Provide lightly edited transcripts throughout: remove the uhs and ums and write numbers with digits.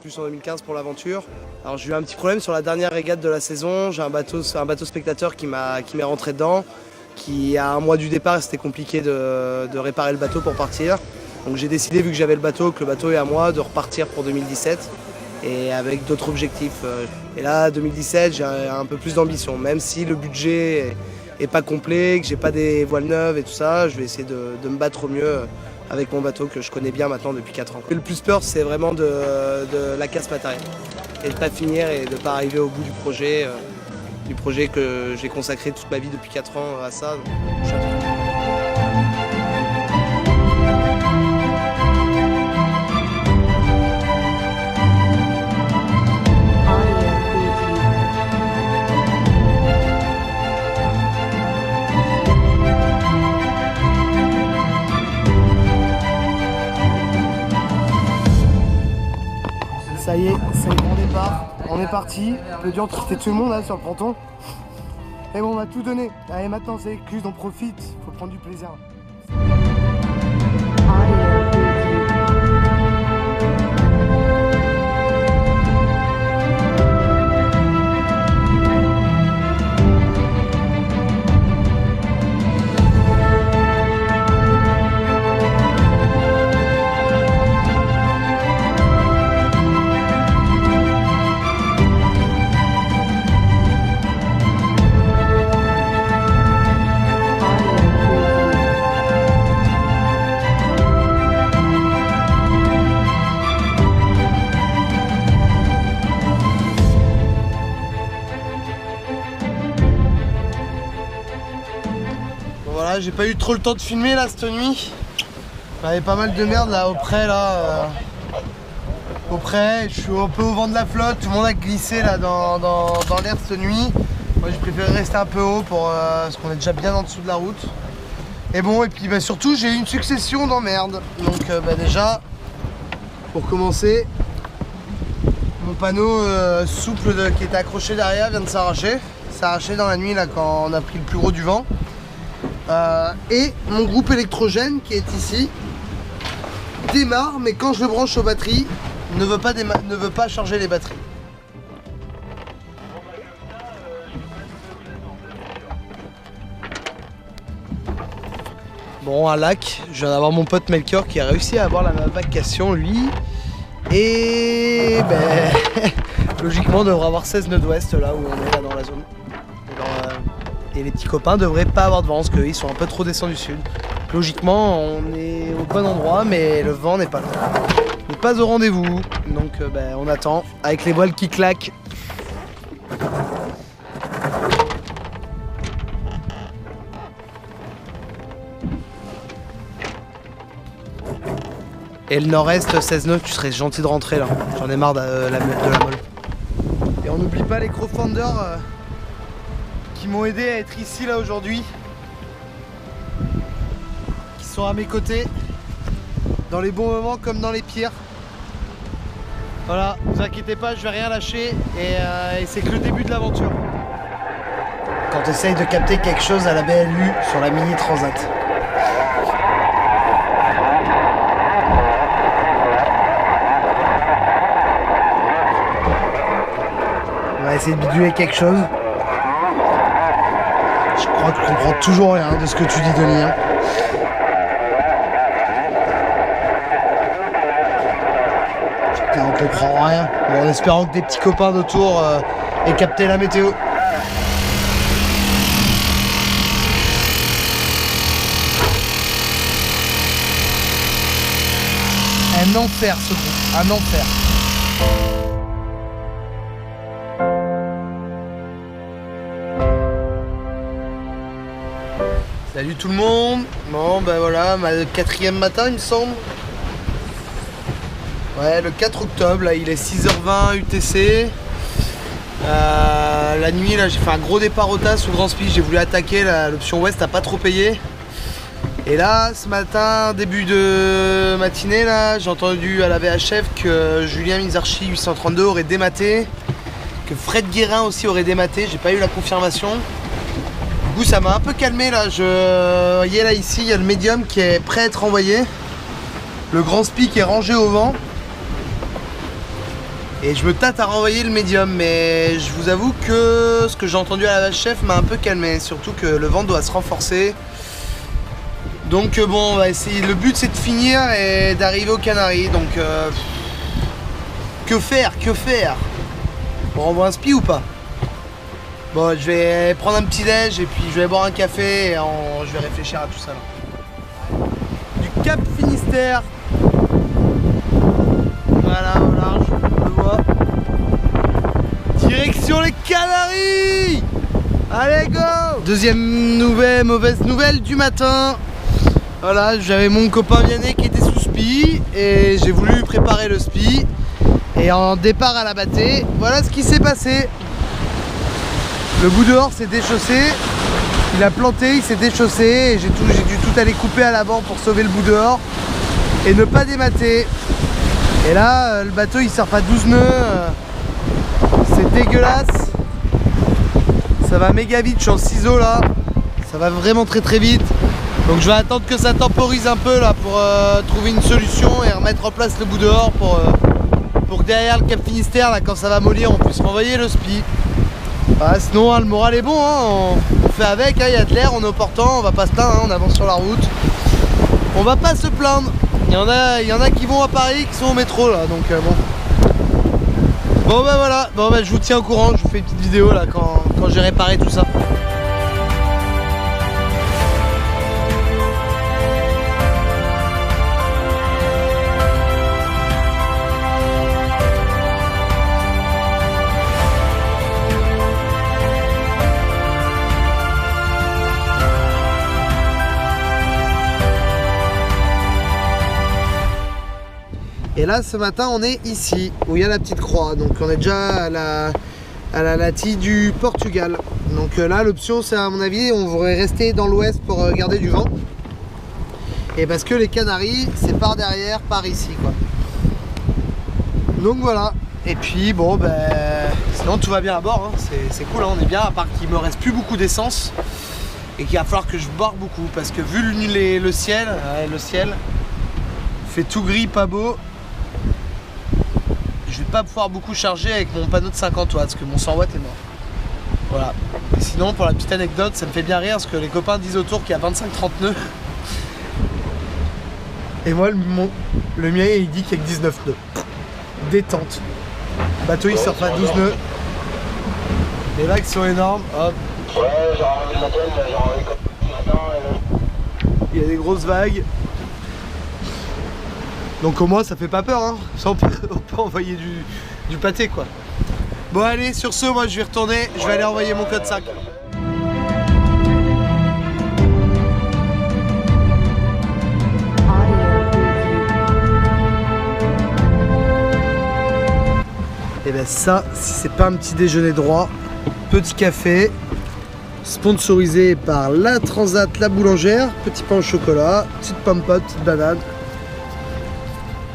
Plus en 2015 pour l'aventure. Alors j'ai eu un petit problème sur la dernière régate de la saison. J'ai un bateau spectateur qui m'est rentré dedans, qui à un mois du départ c'était compliqué de réparer le bateau pour partir. Donc j'ai décidé, vu que j'avais le bateau, que le bateau est à moi, de repartir pour 2017 et avec d'autres objectifs. Et là 2017 j'ai un peu plus d'ambition, même si le budget est pas complet, que j'ai pas des voiles neuves et tout ça, je vais essayer de me battre au mieux avec mon bateau que je connais bien maintenant depuis 4 ans. Le plus peur, c'est vraiment de la casse matérielle et de ne pas finir et de ne pas arriver au bout du projet que j'ai consacré toute ma vie depuis 4 ans à ça. Ça y est, c'est le grand départ. On est parti. Le dur de quitter tout le monde là sur le ponton. Et bon, on va tout donner. Allez, maintenant c'est l'écluse, on profite. Faut prendre du plaisir. Voilà, j'ai pas eu trop le temps de filmer là cette nuit. Il y avait pas mal de merde là au près là. Au près, je suis un peu au vent de la flotte, tout le monde a glissé là dans l'air cette nuit. Moi j'ai préféré rester un peu haut parce qu'on est déjà bien en dessous de la route. Et bon, et puis surtout j'ai eu une succession d'emmerdes. Donc déjà, pour commencer, mon panneau souple qui était accroché derrière vient de s'arracher. s'est arraché dans la nuit là quand on a pris le plus gros du vent. Et mon groupe électrogène qui est ici démarre, mais quand je le branche aux batteries, ne veut pas charger les batteries. Bon, un lac, je viens d'avoir mon pote Melchior qui a réussi à avoir la vacation lui. Et logiquement on devrait avoir 16 nœuds d'ouest là où on est là dans la zone. Et les petits copains devraient pas avoir de vent parce qu'ils sont un peu trop descendus du sud. Logiquement on est au bon endroit mais le vent n'est pas là. On n'est pas au rendez-vous. Donc on attend avec les voiles qui claquent. Et le nord-est, 16 nœuds, tu serais gentil de rentrer là. J'en ai marre de la molle. Et on n'oublie pas les crowdfunders qui m'ont aidé à être ici là aujourd'hui. Qui sont à mes côtés. Dans les bons moments comme dans les pires. Voilà, ne vous inquiétez pas, je vais rien lâcher. Et c'est que le début de l'aventure. Quand tu essayes de capter quelque chose à la BLU sur la Mini Transat. On va essayer de biduler quelque chose. Je crois que tu comprends toujours rien de ce que tu dis, Denis. Hein. Putain, on comprend rien. Bon, en espérant que des petits copains d'autour aient capté la météo. Un enfer ce groupe, un enfer. Salut tout le monde. Bon voilà, ma 4e matin il me semble. Ouais, le 4 octobre, là il est 6h20 UTC. La nuit là j'ai fait un gros départ au TAS sous Grand Speed, j'ai voulu attaquer, l'option ouest a pas trop payé. Et là ce matin, début de matinée là, j'ai entendu à la VHF que Julien Mizarchi 832 aurait dématé que Fred Guérin aussi aurait dématé, j'ai pas eu la confirmation. Du coup ça m'a un peu calmé là, vous voyez là ici il y a le médium qui est prêt à être envoyé. Le grand spi qui est rangé au vent. Et je me tâte à renvoyer le médium, mais je vous avoue que ce que j'ai entendu à la vache chef m'a un peu calmé, surtout que le vent doit se renforcer. Donc bon, on va essayer. Le but c'est de finir et d'arriver aux Canaries, donc que faire? On renvoie un spi ou pas? Bon, je vais prendre un petit déj et puis je vais boire un café et je vais réfléchir à tout ça là. Du Cap Finistère. Voilà, au large, on le voit. Direction les Canaries! Allez, go! Deuxième mauvaise nouvelle du matin. Voilà, j'avais mon copain Vianney qui était sous spi et j'ai voulu préparer le spi. Et en départ à la bâtée, voilà ce qui s'est passé. Le bout dehors s'est déchaussé. Il a planté, il s'est déchaussé et j'ai dû tout aller couper à l'avant pour sauver le bout dehors et ne pas démater. Et là, le bateau il surfe à 12 nœuds, c'est dégueulasse. Ça va méga vite, je suis en ciseaux là, ça va vraiment très vite. Donc je vais attendre que ça temporise un peu là pour trouver une solution et remettre en place le bout dehors pour que derrière le Cap Finistère, là, quand ça va mollir, on puisse renvoyer le spi. Bah, sinon hein, le moral est bon, hein, on fait avec, il y a de l'air, on est au portant, on va pas se plaindre, hein, on avance sur la route. On va pas se plaindre. Il y en a qui vont à Paris, qui sont au métro là, donc bon. Bon bah voilà, je vous tiens au courant, je vous fais une petite vidéo là quand j'ai réparé tout ça. Et là ce matin on est ici où il y a la petite croix, donc on est déjà à la latitude du Portugal. Donc là l'option c'est à mon avis on voudrait rester dans l'ouest pour garder du vent. Et parce que les Canaries c'est par derrière, par ici quoi. Donc voilà. Et puis bon sinon tout va bien à bord, hein. C'est cool, hein. On est bien, à part qu'il me reste plus beaucoup d'essence et qu'il va falloir que je boire beaucoup parce que vu le ciel, le ciel fait tout gris, pas beau. Je vais pas pouvoir beaucoup charger avec mon panneau de 50 watts parce que mon 100 watts est mort. Voilà. Et sinon pour la petite anecdote, ça me fait bien rire parce que les copains disent autour qu'il y a 25-30 nœuds. Et moi le mien il dit qu'il y a que 19 nœuds. Détente. Le bateau il surfe à 12 nœuds. Les vagues sont énormes. Hop. Il y a des grosses vagues. Donc au moins ça fait pas peur, hein. Ça, on peut envoyer du pâté quoi. Bon allez, sur ce moi je vais retourner, je vais aller envoyer mon code 5. Et ben ça, si c'est pas un petit déjeuner droit, petit café, sponsorisé par la Transat La Boulangère, petit pain au chocolat, petite pomme-pote, petite banane.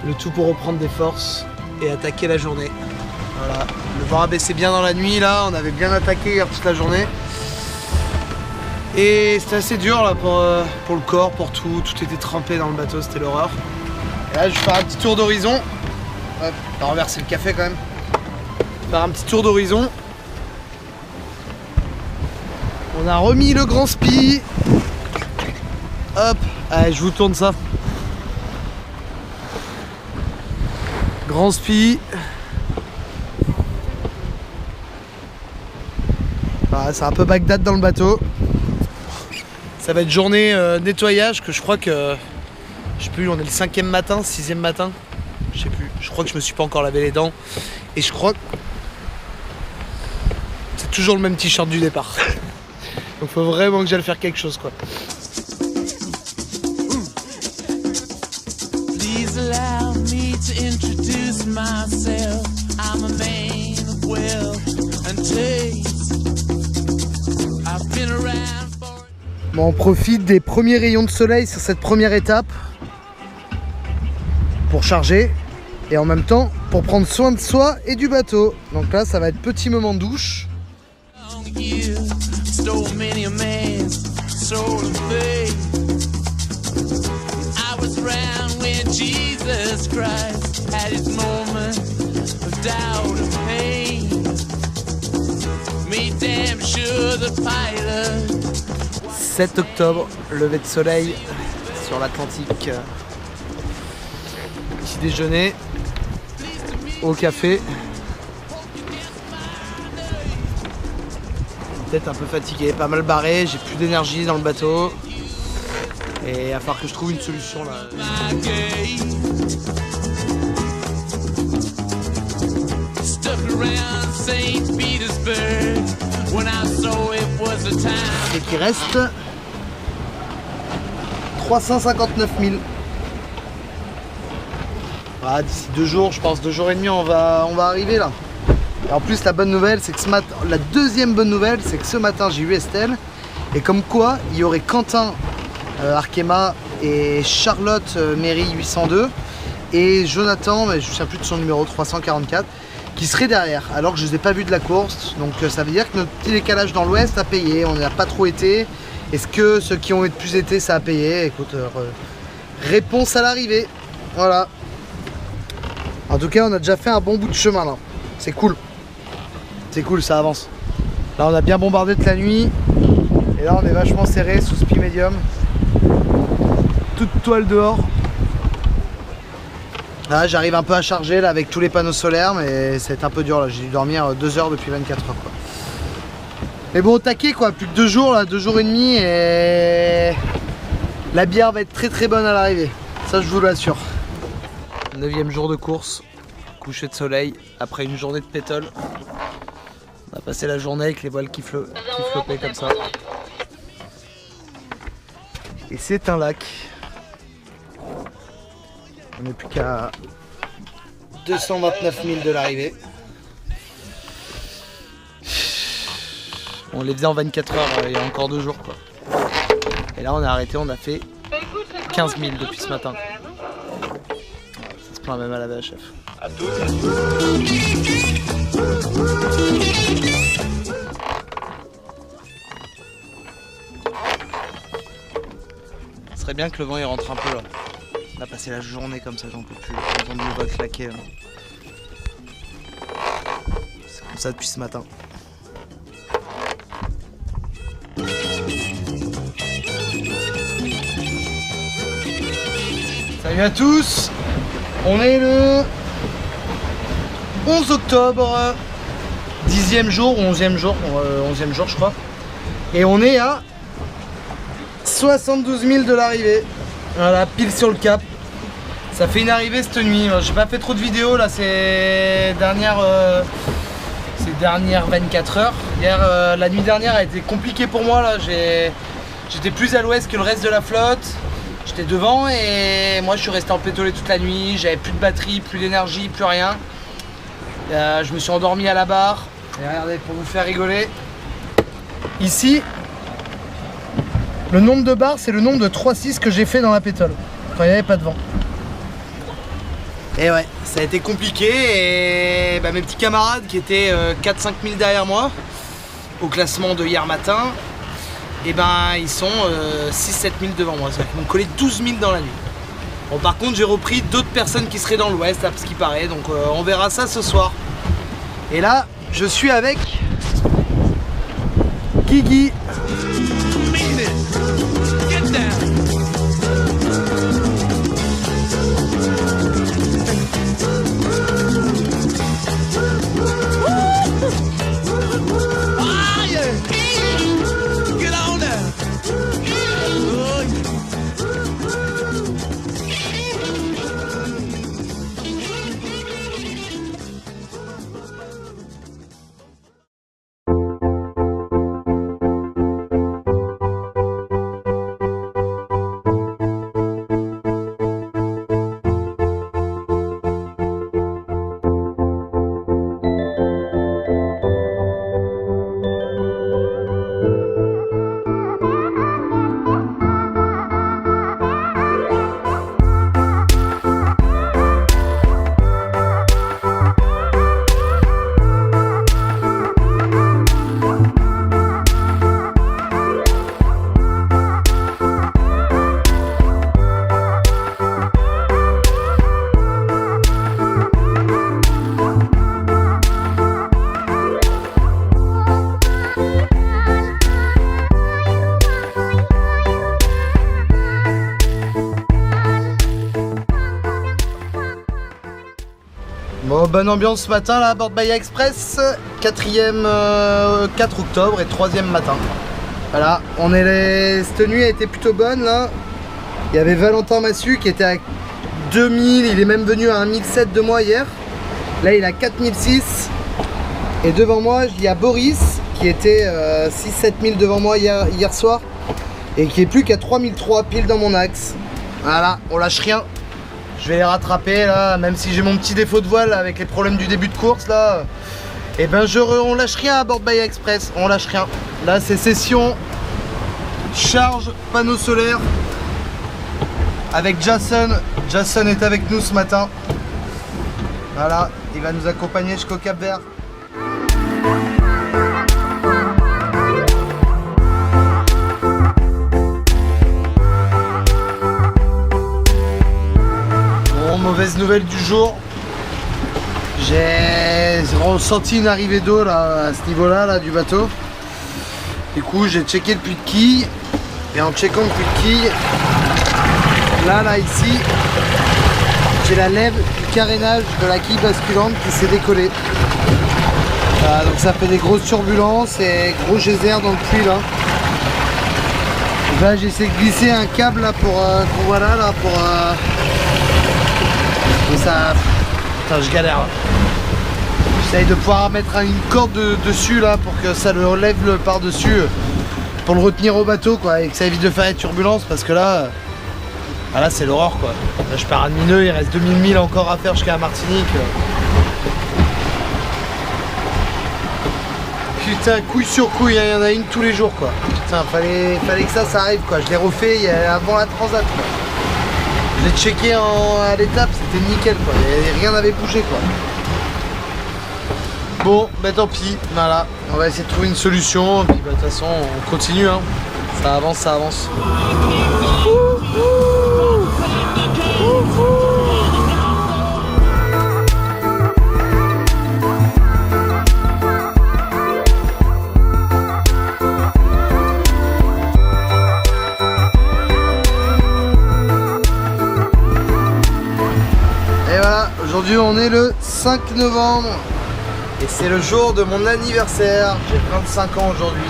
Le tout pour reprendre des forces et attaquer la journée. Voilà, le vent a baissé bien dans la nuit là, on avait bien attaqué hier toute la journée. Et c'était assez dur là pour le corps, pour tout était trempé dans le bateau, c'était l'horreur. Et là je vais faire un petit tour d'horizon. Hop, on va renverser le café quand même. Faire un petit tour d'horizon. On a remis le grand spi. Hop, allez je vous tourne ça. Grand spi. Voilà, c'est un peu Bagdad dans le bateau. Ça va être journée nettoyage que je crois que... Je sais plus, on est le 5e matin, 6e matin. Je sais plus, je crois que je me suis pas encore lavé les dents. Et je crois que... C'est toujours le même t-shirt du départ. Donc faut vraiment que j'aille faire quelque chose quoi. Myself, I'm a man of wealth and taste. I've been around for... Bon, on profite des premiers rayons de soleil sur cette première étape pour charger et en même temps pour prendre soin de soi et du bateau. Donc là, ça va être petit moment de douche. Jesus Christ had his moment of doubt and pain. Me damn sure the pilot. 7 octobre, lever de soleil sur l'Atlantique. Petit déjeuner au café. Peut-être un peu fatigué, pas mal barré, j'ai plus d'énergie dans le bateau. Et il va falloir que je trouve une solution là. Et qu'il reste 359 000. Ah, d'ici 2 jours, je pense 2 jours et demi, on va arriver là. Et en plus, la bonne nouvelle, c'est que ce matin, la deuxième bonne nouvelle, c'est que ce matin, j'ai eu Estelle. Et comme quoi, il y aurait Quentin Arkema et Charlotte Méry 802 et Jonathan, mais je ne me souviens plus de son numéro, 344, qui serait derrière, alors que je ne les ai pas vus de la course. Donc ça veut dire que notre petit décalage dans l'ouest a payé, on n'a pas trop été. Est-ce que ceux qui ont plus été, ça a payé? Écoute, réponse à l'arrivée. Voilà. En tout cas, on a déjà fait un bon bout de chemin là. C'est cool. C'est cool, ça avance. Là, on a bien bombardé toute la nuit. Et là, on est vachement serré sous spi médium. Toute toile dehors. Là, j'arrive un peu à charger là, avec tous les panneaux solaires, mais c'est un peu dur là. J'ai dû dormir 2 heures depuis 24 heures quoi. Mais bon, au taquet quoi, plus que 2 jours là, 2 jours et demi, et la bière va être très très bonne à l'arrivée. Ça, je vous l'assure. 9e jour de course, coucher de soleil après une journée de pétole. On a passé la journée avec les voiles qui floppaient comme ça. Et c'est un lac. On n'est plus qu'à 229 000 de l'arrivée. On les faisait en 24 heures il y a encore 2 jours quoi. Et là on a arrêté, on a fait 15 000 depuis ce matin. Ça se plaint même à la VHF. À tous. Ce serait bien que le vent il rentre un peu là. On a passé la journée comme ça, j'en peux plus. On nous va claquer. C'est comme ça depuis ce matin. Salut à tous. On est le 11 octobre. 10e jour ou 11e jour. 11e jour je crois. Et on est à 72 000 de l'arrivée. Voilà, pile sur le cap. Ça fait une arrivée cette nuit. J'ai pas fait trop de vidéos là ces dernières 24 heures. Hier, la nuit dernière a été compliquée pour moi là. J'étais plus à l'ouest que le reste de la flotte. J'étais devant et moi je suis resté empétolé toute la nuit. J'avais plus de batterie, plus d'énergie, plus rien. Je me suis endormi à la barre. Et regardez, pour vous faire rigoler, ici, le nombre de barres, c'est le nombre de 3-6 que j'ai fait dans la pétole quand il n'y avait pas de vent. Et ouais, ça a été compliqué et mes petits camarades qui étaient 4-5 000 derrière moi au classement de hier matin, et ils sont 6-7 000 devant moi. Ça m'ont collé 12 000 dans la nuit. Bon, par contre, j'ai repris d'autres personnes qui seraient dans l'ouest, à ce qui paraît, donc on verra ça ce soir. Et là, je suis avec Guigui. bonne ambiance ce matin là à bord de Bahia Express, 4 octobre et 3e matin. Voilà, cette nuit a été plutôt bonne là. Il y avait Valentin Massu qui était à 2000, il est même venu à 1007 de moi hier. Là il a 4006. Et devant moi il y a Boris qui était 6-7 000 devant moi hier soir. Et qui est plus qu'à 3003 pile dans mon axe. Voilà, on lâche rien. Je vais les rattraper là, même si j'ai mon petit défaut de voile avec les problèmes du début de course là. Et ben on lâche rien à bord de Bahia Express, on lâche rien. Là c'est session, charge, panneau solaire. Avec Jason. Jason est avec nous ce matin. Voilà, il va nous accompagner jusqu'au Cap-Vert. Mauvaise nouvelle du jour, j'ai ressenti une arrivée d'eau là à ce niveau là du bateau. Du coup j'ai checké le puits de quille et en checkant le puits de quille, là ici j'ai la lève du carénage de la quille basculante qui s'est décollée. Voilà, donc ça fait des grosses turbulences et gros geysers dans le puits là. Donc là j'ai essayé de glisser un câble là pour et ça... Putain, je galère. J'essaye de pouvoir mettre une corde dessus là pour que ça le relève par-dessus pour le retenir au bateau quoi et que ça évite de faire les turbulences parce que là c'est l'horreur quoi. Là je pars à demi-nœud, il reste 2000 milles encore à faire jusqu'à la Martinique. Putain, couille sur couille, il y en a une tous les jours quoi. Putain, fallait que ça arrive quoi. Je l'ai refait avant la transat quoi. Je l'ai checké à l'étape, c'était nickel quoi, rien n'avait bougé quoi. Bon, bah tant pis, voilà, on va essayer de trouver une solution, et puis bah de toute façon on continue hein. Ça avance, ça avance. Aujourd'hui on est le 5 novembre et c'est le jour de mon anniversaire. J'ai 25 ans aujourd'hui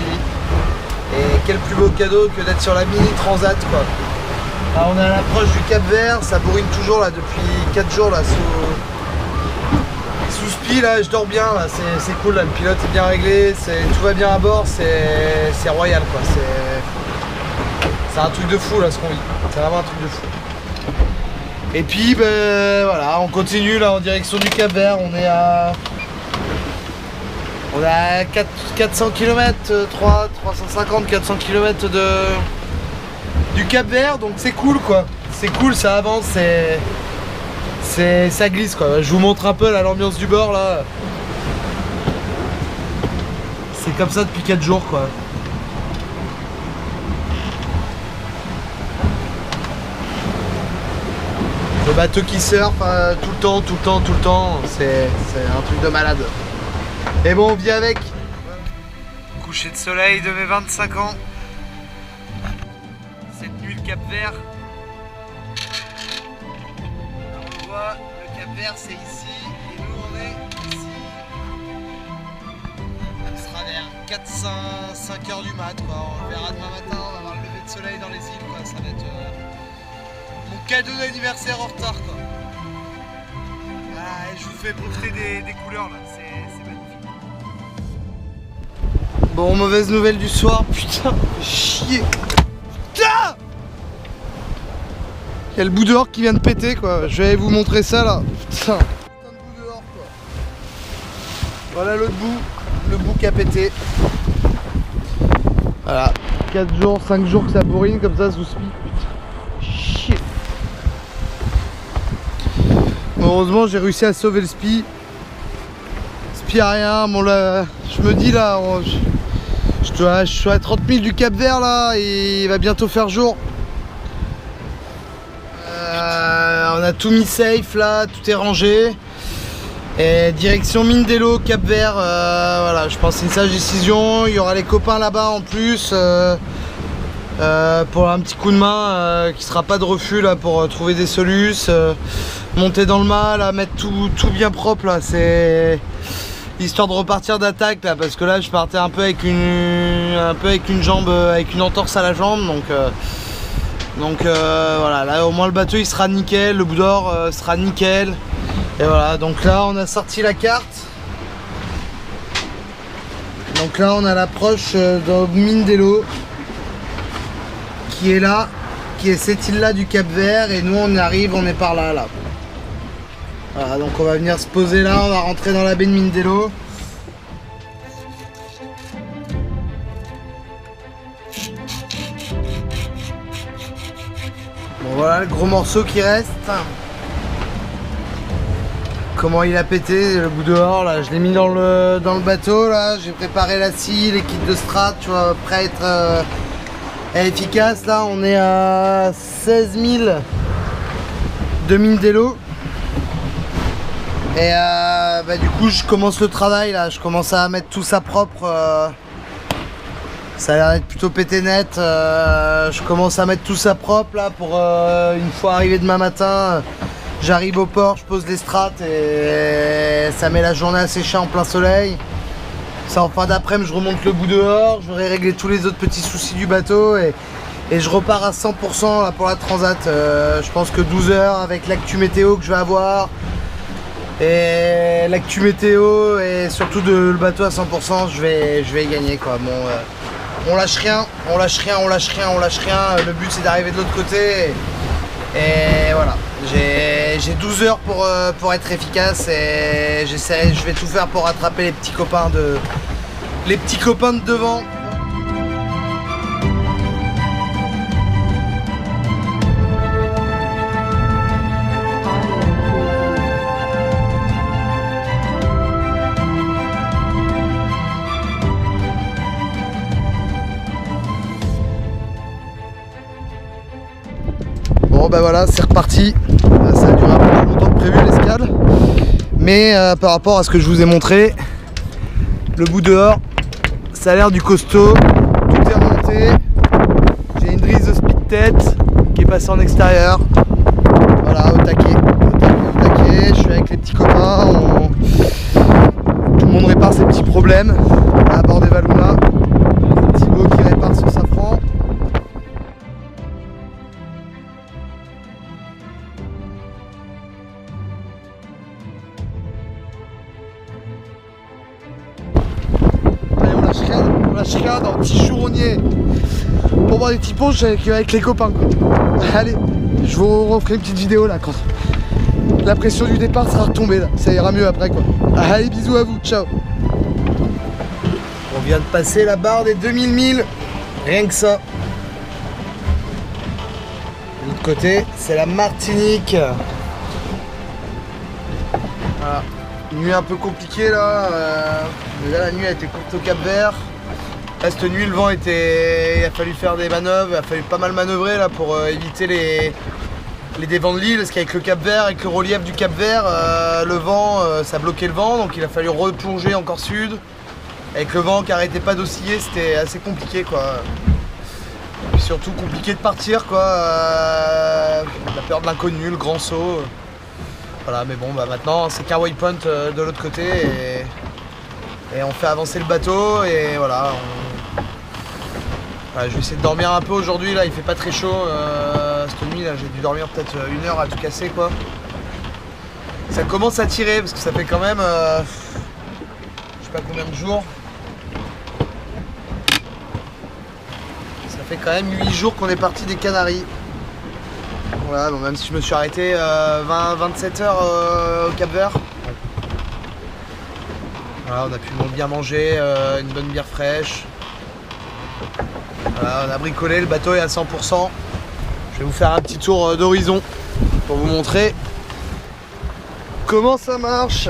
et quel plus beau cadeau que d'être sur la mini transat quoi. Là, on est à l'approche du Cap-Vert, ça bourrine toujours là depuis 4 jours là sous spi là, je dors bien là, c'est cool là, le pilote est bien réglé, tout va bien à bord, c'est royal quoi, c'est un truc de fou là ce qu'on vit, c'est vraiment un truc de fou. Et puis ben voilà, on continue là en direction du Cap-Vert, on est à 400 km, 350-400 km du Cap-Vert, donc c'est cool quoi. C'est cool, ça avance, ça glisse quoi. Je vous montre un peu là l'ambiance du bord là. C'est comme ça depuis 4 jours quoi. Le bateau qui surfe tout le temps, c'est un truc de malade. Et bon, on vit avec. Coucher de soleil de mes 25 ans. Cette nuit, le Cap-Vert. On voit, le Cap-Vert c'est ici, et nous on est ici. Il sera vers 4-5 heures du mat, quoi. On verra demain matin, on va avoir le lever de soleil dans les îles, quoi. Ça va être... mon cadeau d'anniversaire en retard quoi. Voilà, et je vous fais profiter des couleurs là, c'est magnifique. Bon, mauvaise nouvelle du soir, putain, chier. Putain, il y a le bout dehors qui vient de péter quoi, je vais vous montrer ça là. Putain, de bout dehors quoi. Voilà l'autre bout, le bout qui a pété. Voilà, 4 jours, 5 jours que ça bourrine comme ça sous spi. Heureusement j'ai réussi à sauver le spi. Spi à rien, bon là, je me dis là, je suis à 30 000 du Cap-Vert là et il va bientôt faire jour. On a tout mis safe là, tout est rangé. Et direction Mindelo, Cap-Vert, voilà, je pense que c'est une sage décision. Il y aura les copains là-bas en plus pour un petit coup de main qui sera pas de refus là pour trouver des solutions. monter dans le mât, là, mettre tout bien propre là, c'est histoire de repartir d'attaque là, parce que là je partais un peu avec une jambe, avec une entorse à la jambe, donc voilà, là au moins le bateau il sera nickel, le bout d'or sera nickel, et voilà, donc là on a sorti la carte, donc là on a l'approche de Mindelo qui est là, qui est cette île là du Cap Vert, et nous on arrive, on est par là. Voilà, donc on va venir se poser là, on va rentrer dans la baie de Mindelo. Bon voilà le gros morceau qui reste. Comment il a pété le bout dehors là, je l'ai mis dans le bateau là, j'ai préparé la scie, les kits de strat, tu vois, prêt à être efficace. Là on est à 16 000 de Mindelo. Et du coup je commence le travail là, je commence à mettre tout ça propre, ça a l'air d'être plutôt pété net, je commence à mettre tout ça propre là pour une fois arrivé demain matin, j'arrive au port, je pose les strates et ça met la journée à sécher en plein soleil. Ça en fin d'après-midi je remonte le bout dehors, j'aurai réglé tous les autres petits soucis du bateau et je repars à 100% là pour la transat. Je pense que 12 heures avec l'actu météo que je vais avoir. Et l'actu météo et surtout le bateau à 100%, je vais gagner quoi. Bon, on lâche rien, on lâche rien, on lâche rien, on lâche rien. Le but c'est d'arriver de l'autre côté et voilà. J'ai 12 heures pour être efficace et je vais tout faire pour rattraper les petits copains de devant. Bon bah voilà, c'est reparti, ça a duré un peu plus longtemps que prévu l'escale, mais par rapport à ce que je vous ai montré, le bout dehors, ça a l'air du costaud, tout est remonté, j'ai une brise de speed tête qui est passée en extérieur, voilà, au taquet, je suis avec les petits copains, tout le monde répare ses petits problèmes, à bord des Valuna, Thibaut qui répare son safran. On lâche rien dans petit chouronnier pour boire des petits punch avec les copains quoi. Allez, je vous referai une petite vidéo là quand la pression du départ sera retombée là. Ça ira mieux après quoi. Allez, bisous à vous, ciao. On vient de passer la barre des 2000 milles, rien que ça. De l'autre côté, c'est la Martinique. Voilà. Nuit un peu compliquée là, déjà la nuit a été courte au Cap Vert. Là, cette nuit le vent il a fallu faire des manœuvres, il a fallu pas mal manœuvrer là pour éviter les dévents de l'île, parce qu'avec le Cap Vert, avec le relief du Cap Vert, le vent, ça bloquait le vent, donc il a fallu replonger encore sud. Avec le vent qui arrêtait pas d'osciller, c'était assez compliqué quoi. Et puis surtout compliqué de partir quoi, la peur de l'inconnu, le grand saut. Voilà, mais bon, bah maintenant c'est qu'un waypoint de l'autre côté et on fait avancer le bateau et voilà. Voilà, je vais essayer de dormir un peu aujourd'hui, là il fait pas très chaud cette nuit, là j'ai dû dormir peut-être 1 heure à tout casser quoi. Ça commence à tirer parce que ça fait quand même, je sais pas combien de jours. Ça fait quand même 8 jours qu'on est parti des Canaries. Voilà, bon, même si je me suis arrêté 27 heures au Cap Vert. Voilà, on a pu bien manger, une bonne bière fraîche. Voilà, on a bricolé, le bateau est à 100%. Je vais vous faire un petit tour d'horizon pour vous montrer comment ça marche.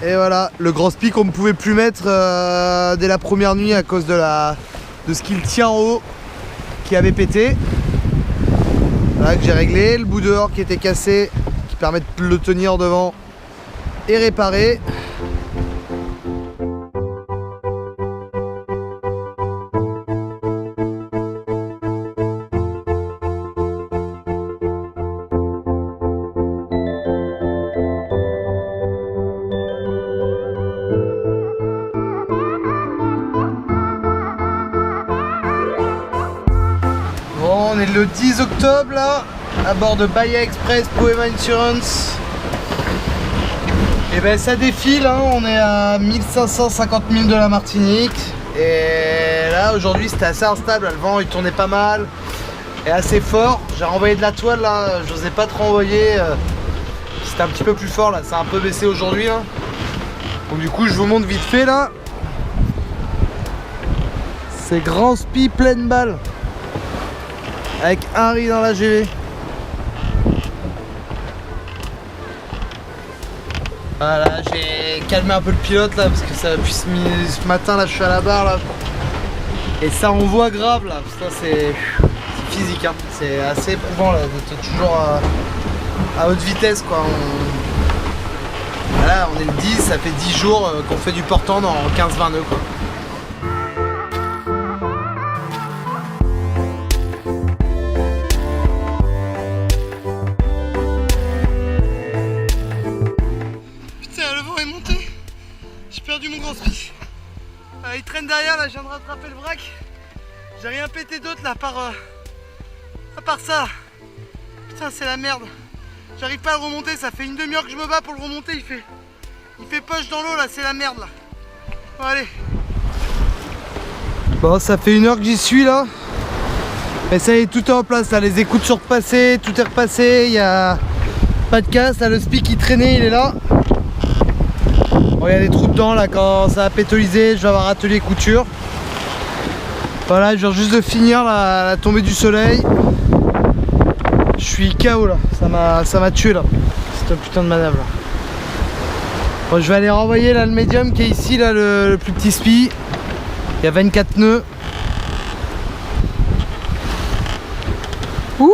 Et voilà, le grand spi qu'on ne pouvait plus mettre dès la première nuit à cause de ce qu'il tient en haut qui avait pété. Voilà que j'ai réglé, le bout dehors qui était cassé, qui permet de le tenir devant et réparé. le 10 octobre là, à bord de Bahia Express Poema Insurance. Et ben ça défile, hein. On est à 1550 000 de la Martinique. Et là aujourd'hui c'était assez instable, le vent il tournait pas mal et assez fort. J'ai renvoyé de la toile là, j'osais pas trop envoyer. C'était un petit peu plus fort là, ça a un peu baissé aujourd'hui là. Donc du coup je vous montre vite fait là. C'est grand spi pleine balle. Avec un riz dans la GV. Voilà, j'ai calmé un peu le pilote là parce que ça depuis ce matin là je suis à la barre là. Et ça on voit grave là, putain c'est physique hein. C'est assez éprouvant là d'être toujours à haute vitesse quoi. Voilà, on est le 10, ça fait 10 jours qu'on fait du portant dans 15-20 nœuds quoi. Il traîne derrière là, je viens de rattraper le vrac. J'ai rien pété d'autre là à part ça. Putain c'est la merde. J'arrive pas à le remonter, ça fait une demi-heure que je me bats pour le remonter, il fait poche dans l'eau là, c'est la merde là. Bon allez. Bon ça fait une heure que j'y suis là. Et ça y est, tout est en place là, les écoutes sont repassées, tout est repassé, il y a pas de casse, là le spi qui traînait il est là. Bon, il y a des trous dedans là quand ça a pétolisé, je vais avoir atelier couture. Voilà, je viens juste de finir la tombée du soleil. Je suis KO là, ça m'a tué là. C'est un putain de manœuvre là. Bon, je vais aller renvoyer là le médium qui est ici là, le plus petit spi. Il y a 24 nœuds. Ouh.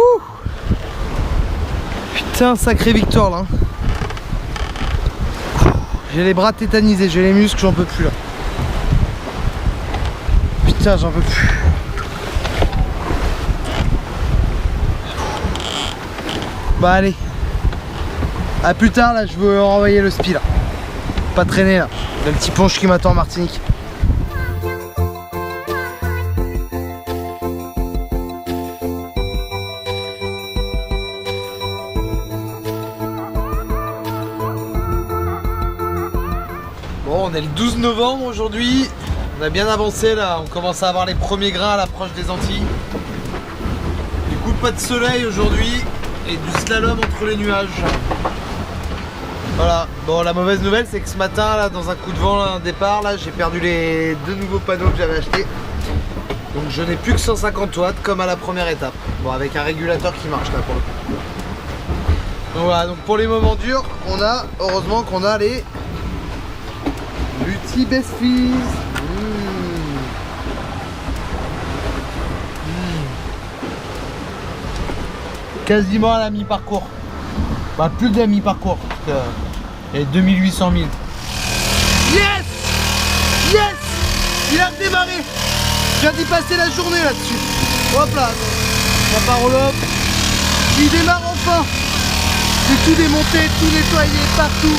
Putain, sacrée victoire là. J'ai les bras tétanisés, j'ai les muscles, j'en peux plus là. Putain, j'en peux plus. Bah allez. A plus tard là, je veux renvoyer le spi là. Pas traîner là. Il y a le petit ponche qui m'attend en Martinique. Bon, on est le 12 novembre aujourd'hui, on a bien avancé là, on commence à avoir les premiers grains à l'approche des Antilles. Du coup pas de soleil aujourd'hui et du slalom entre les nuages. Voilà, bon la mauvaise nouvelle c'est que ce matin là dans un coup de vent, là, un départ là, j'ai perdu les 2 nouveaux panneaux que j'avais achetés. Donc je n'ai plus que 150 watts comme à la première étape. Bon avec un régulateur qui marche là pour le coup. Donc voilà, donc pour les moments durs, heureusement qu'on a les Lutti Best Fizz. Quasiment à la mi-parcours. Bah plus de la mi-parcours. Et 2800 000. Yes! Yes! Il a redémarré. Je viens d'y passer la journée là-dessus. Hop là. La parole hop. Il démarre enfin. J'ai tout démonté, tout nettoyé partout.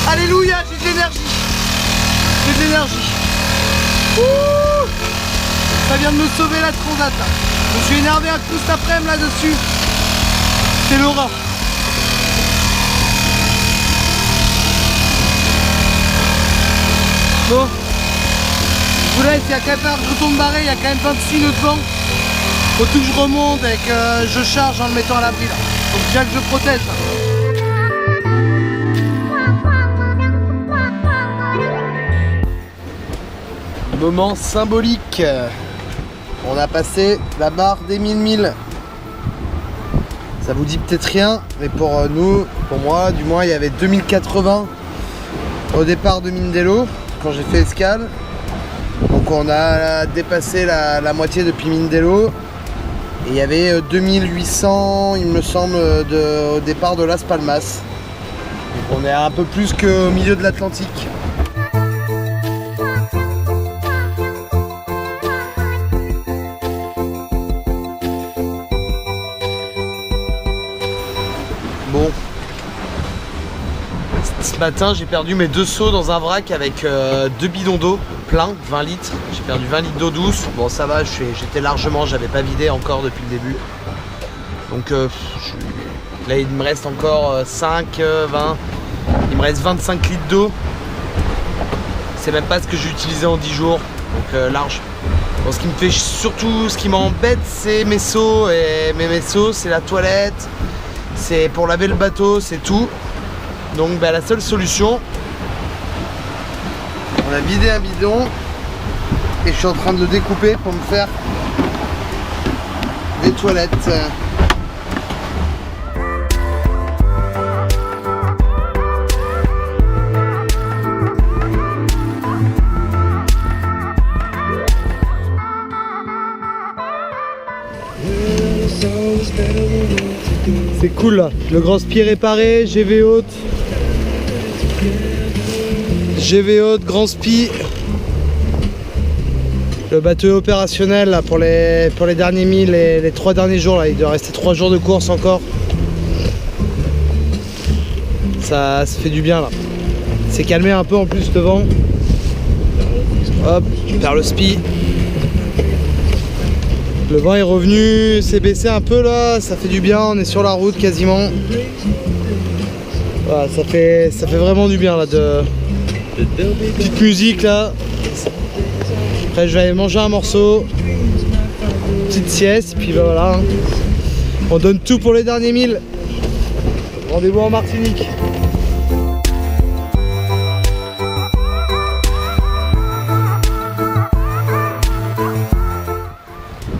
Alléluia, j'ai de l'énergie. J'ai de l'énergie. Ouh, ça vient de me sauver la transat là. Je me suis énervé un coup cet après-midi là-dessus. C'est l'horreur. Bon. Je vous laisse, il y a quand même un retourne barré, il y a quand même 26 nœuds de vent. Faut tout que je remonte et que je charge en le mettant à l'abri là. Donc déjà que je protège là. Moment symbolique. On a passé la barre des 1000 000. Ça vous dit peut-être rien, mais pour nous, pour moi du moins, il y avait 2080 au départ de Mindelo quand j'ai fait escale. Donc on a dépassé la moitié depuis Mindelo. Et il y avait 2800, il me semble, au départ de Las Palmas. Donc on est un peu plus qu'au milieu de l'Atlantique. Bon, Ce matin j'ai perdu mes 2 seaux dans un vrac avec 2 bidons d'eau pleins, 20 litres. J'ai perdu 20 litres d'eau douce. Bon ça va, j'étais largement, j'avais pas vidé encore depuis le début. Donc là il me reste encore 5, 20, il me reste 25 litres d'eau. C'est même pas ce que j'ai utilisé en 10 jours, donc large. Bon, ce qui me fait surtout, ce qui m'embête, c'est mes seaux. Et mes seaux, c'est la toilette, c'est pour laver le bateau, c'est tout. Donc bah, la seule solution, on a vidé un bidon et je suis en train de le découper pour me faire des toilettes. C'est cool là, le grand spi réparé, GV haute, grand spi. Le bateau est opérationnel là, pour les derniers 1000, les 3 derniers jours là, il doit rester 3 jours de course encore. Ça fait du bien là. C'est calmé un peu en plus le vent. Hop, je perds le spi. Le vent est revenu, c'est baissé un peu là, ça fait du bien, on est sur la route quasiment. Voilà, ça fait vraiment du bien là, de petite musique là. Après je vais aller manger un morceau, petite sieste, et puis bah, voilà. On donne tout pour les derniers 1000. Rendez-vous en Martinique.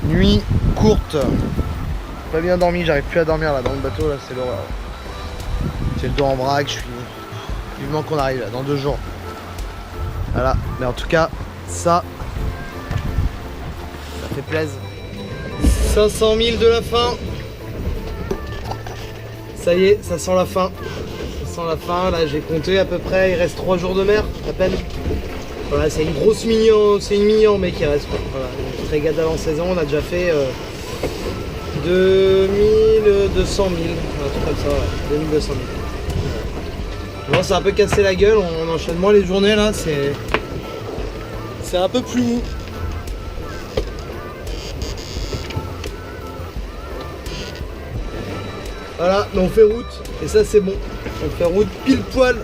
Nuit courte, pas bien dormi, j'arrive plus à dormir là dans le bateau là, c'est l'horreur. J'ai le dos en vrac, je suis vivement qu'on arrive là dans 2 jours. Voilà, mais en tout cas ça fait plaisir. 500 000 de la fin. Ça y est, ça sent la fin. Ça sent la fin, là j'ai compté à peu près, il reste 3 jours de mer à peine. Voilà, c'est une grosse mignon, c'est une mignon mais qui reste. Voilà, une régate d'avant-saison, on a déjà fait 2200 000, un truc comme ça, ouais, 2200 000. Bon, c'est un peu cassé la gueule, on enchaîne moins les journées là, c'est un peu plus mou. Voilà, mais on fait route, et ça c'est bon. On fait route pile poil.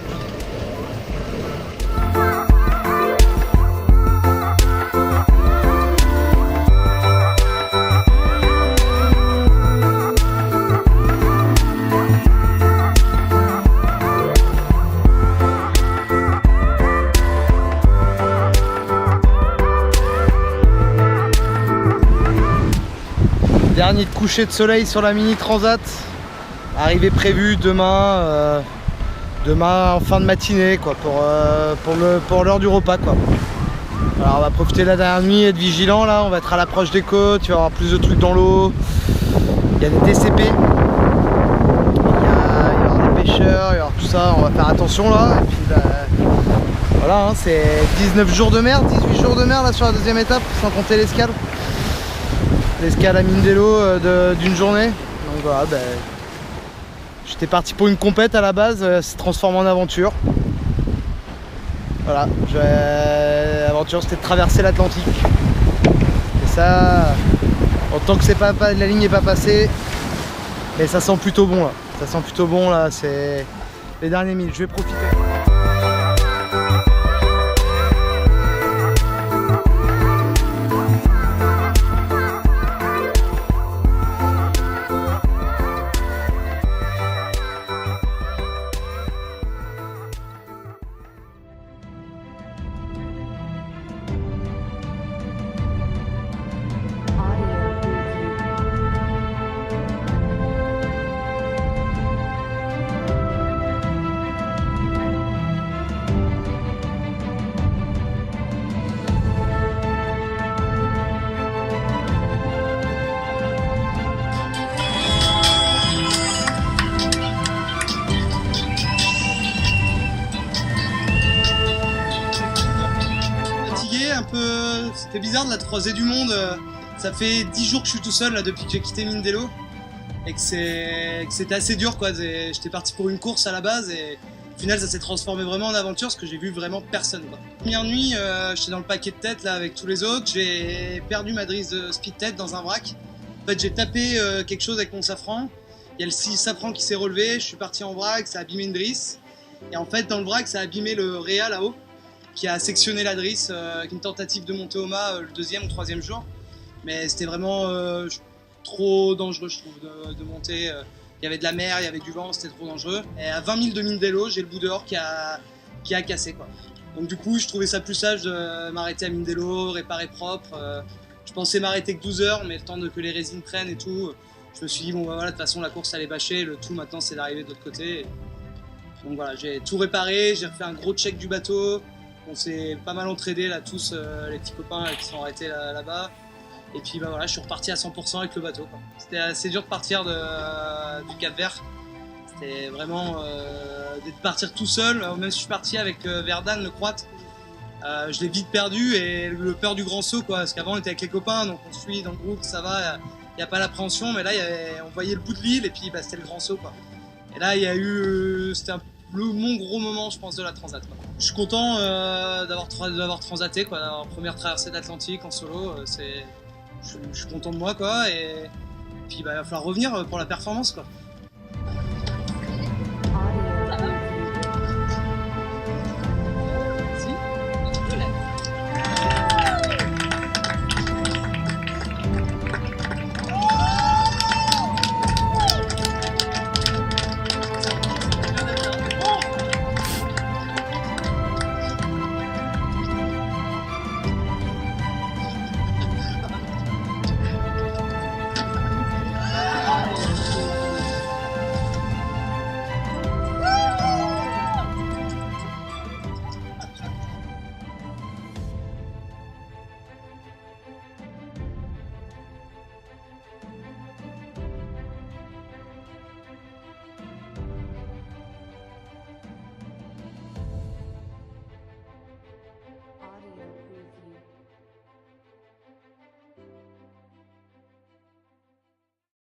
Dernier coucher de soleil sur la mini transat. Arrivée prévue demain, demain en fin de matinée quoi, pour l'heure du repas quoi. Alors on va profiter de la dernière nuit, être vigilant là, on va être à l'approche des côtes, il va y avoir plus de trucs dans l'eau. Il y a des TCP, il va y avoir des pêcheurs, il va y avoir tout ça, on va faire attention là. Et puis bah, voilà, hein, c'est 19 jours de mer, 18 jours de mer là sur la deuxième étape, sans compter l'escale. L'escale à Mindelo d'une journée. Donc voilà, ben, j'étais parti pour une compète à la base, se transforme en aventure. Voilà, l'aventure c'était de traverser l'Atlantique. Et ça, en tant que la ligne n'est pas passée, mais ça sent plutôt bon là. Ça sent plutôt bon là, c'est les derniers 1000, je vais profiter. C'était bizarre de la croiser du monde. Ça fait 10 jours que je suis tout seul là, depuis que j'ai quitté Mindelo et que c'était assez dur quoi. J'étais parti pour une course à la base et Au final, ça s'est transformé vraiment en aventure parce que j'ai vu vraiment personne, quoi. Première nuit, j'étais dans le paquet de tête là avec tous les autres. J'ai perdu ma drisse de speed tête dans un vrac. En fait, j'ai tapé quelque chose avec mon safran. Il y a le safran qui s'est relevé. Je suis parti en vrac, ça a abîmé une drisse. Et en fait, dans le vrac, ça a abîmé le réa là-haut, qui a sectionné la drisse avec une tentative de monter au mât le 2e ou 3e jour. Mais c'était vraiment trop dangereux, je trouve, de monter. Il y avait de la mer, il y avait du vent, c'était trop dangereux. Et à 20 000 de Mindelo, j'ai le bout dehors qui a cassé, quoi. Donc du coup, je trouvais ça plus sage de m'arrêter à Mindelo, réparer propre. Je pensais m'arrêter que 12 heures, mais le temps que les résines prennent et tout, je me suis dit, bon bah voilà, de toute façon la course allait bâcher, le tout maintenant c'est d'arriver de l'autre côté. Donc voilà, j'ai tout réparé, j'ai refait un gros check du bateau. On s'est pas mal entraînés là tous, les petits copains qui sont arrêtés là-bas. Et puis bah voilà, je suis reparti à 100% avec le bateau, quoi. C'était assez dur de partir du Cap Vert. C'était vraiment de partir tout seul, même si je suis parti avec Verdane, le croate. Je l'ai vite perdu et le peur du grand saut, quoi. Parce qu'avant on était avec les copains, donc on suit dans le groupe, ça va, il n'y a pas l'appréhension. Mais là on voyait le bout de l'île et puis bah, c'était le grand saut, quoi. Et là il y a eu, c'était mon gros moment, je pense, de la transat, quoi. Je suis content d'avoir transaté, quoi, d'avoir première traversée d'Atlantique en solo. Je suis content de moi, quoi, et puis bah, il va falloir revenir pour la performance, quoi.